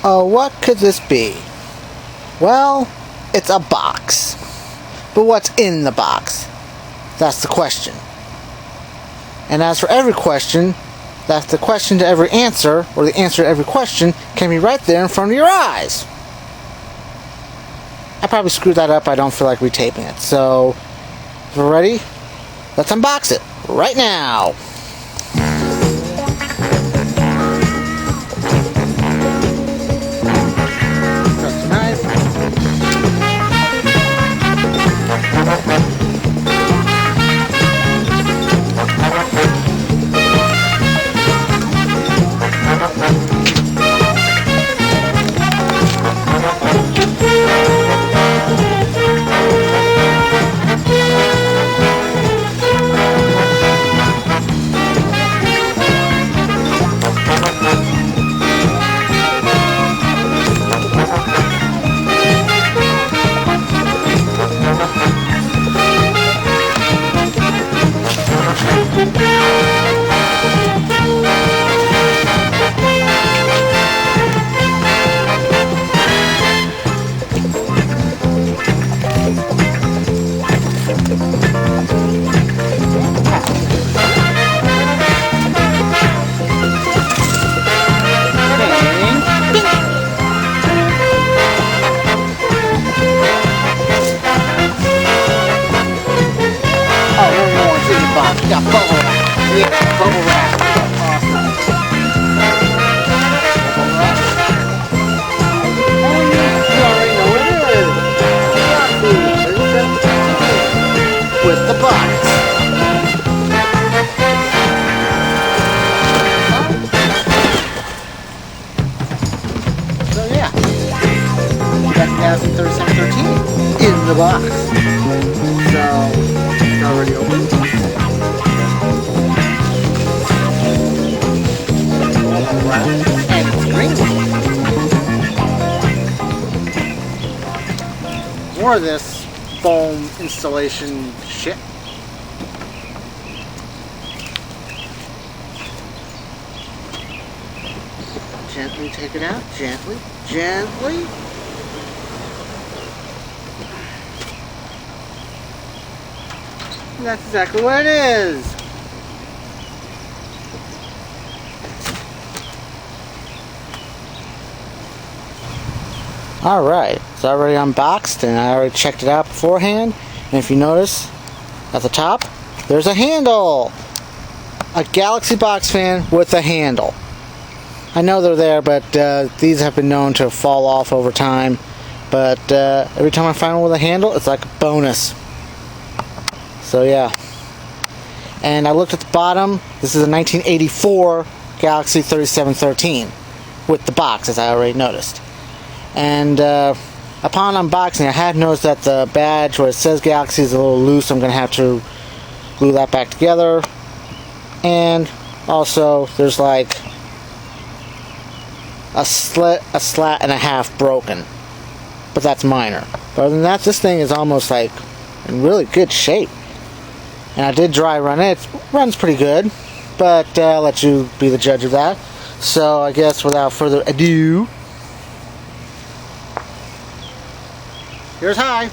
Oh, what could this be? Well, it's a box. But what's in the box? That's the question. And as for every question, that's the question to every answer, or the answer to every question can be right there in front of your eyes. I probably screwed that up. I don't feel like retaping it. So, if we're ready, let's unbox it right now. We got bubble wrap. Yeah, bubble wrap. Awesome. Bubble wrap. And you already know what it is. With the box. So yeah, that Galaxy 3713 in the box. So it's already open. And it's green. More of this foam installation shit. Gently take it out. Gently. Gently. And that's exactly what it is. Alright, it's already unboxed and I already checked it out beforehand. And if you notice, at the top, there's a handle! A Galaxy Box fan with a handle. I know they're there, but these have been known to fall off over time. But every time I find one with a handle, it's like a bonus. So yeah. And I looked at the bottom. This is a 1984 Galaxy 3713 with the box, as I already noticed. And upon unboxing, I have noticed that the badge where it says Galaxy is a little loose. I'm going to have to glue that back together. And also, there's like a slat and a half broken. But that's minor. But other than that, this thing is almost like in really good shape. And I did dry run it. It runs pretty good. But I'll let you be the judge of that. So I guess without further ado, here's high.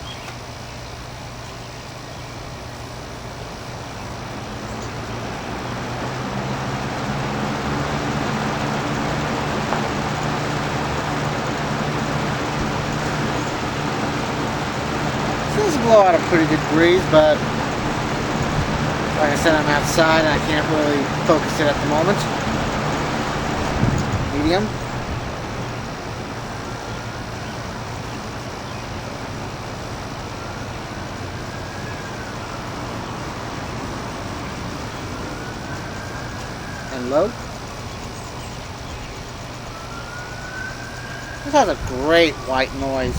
This is blow out a pretty good breeze, but like I said, I'm outside and I can't really focus it at the moment. Medium. And low. This has a great white noise.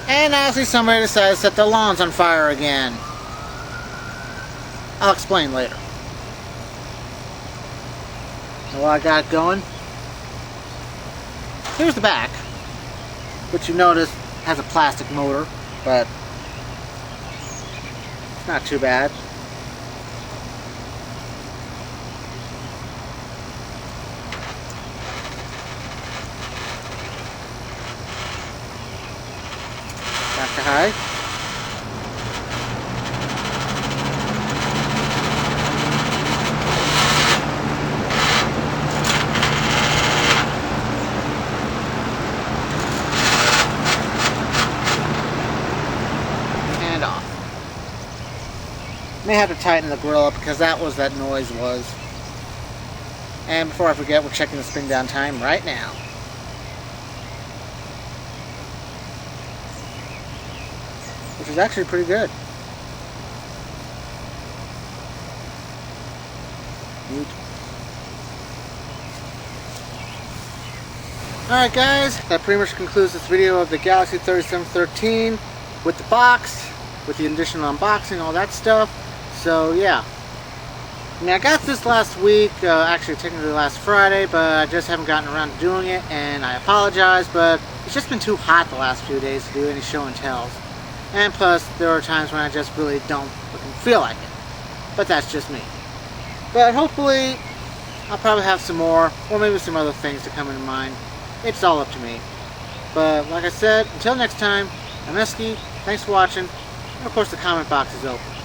And obviously somebody decides to set their lawns on fire again. I'll explain later. And while I got it going, here's the back, which you notice has a plastic motor, but it's not too bad. high. And off. May have to tighten the grill up because that noise was. And before I forget, we're checking the spin down time right now. Which is actually pretty good. Neat. Alright guys, that pretty much concludes this video of the Galaxy 3713 with the box, with the additional unboxing, all that stuff. So yeah. I mean, I got this last week, actually technically last Friday, but I just haven't gotten around to doing it, and I apologize, but it's just been too hot the last few days to do any show and tells. And plus, there are times when I just really don't feel like it. But that's just me. But hopefully, I'll probably have some more, or maybe some other things to come into mind. It's all up to me. But like I said, until next time, I'm Esky, thanks for watching, and of course the comment box is open.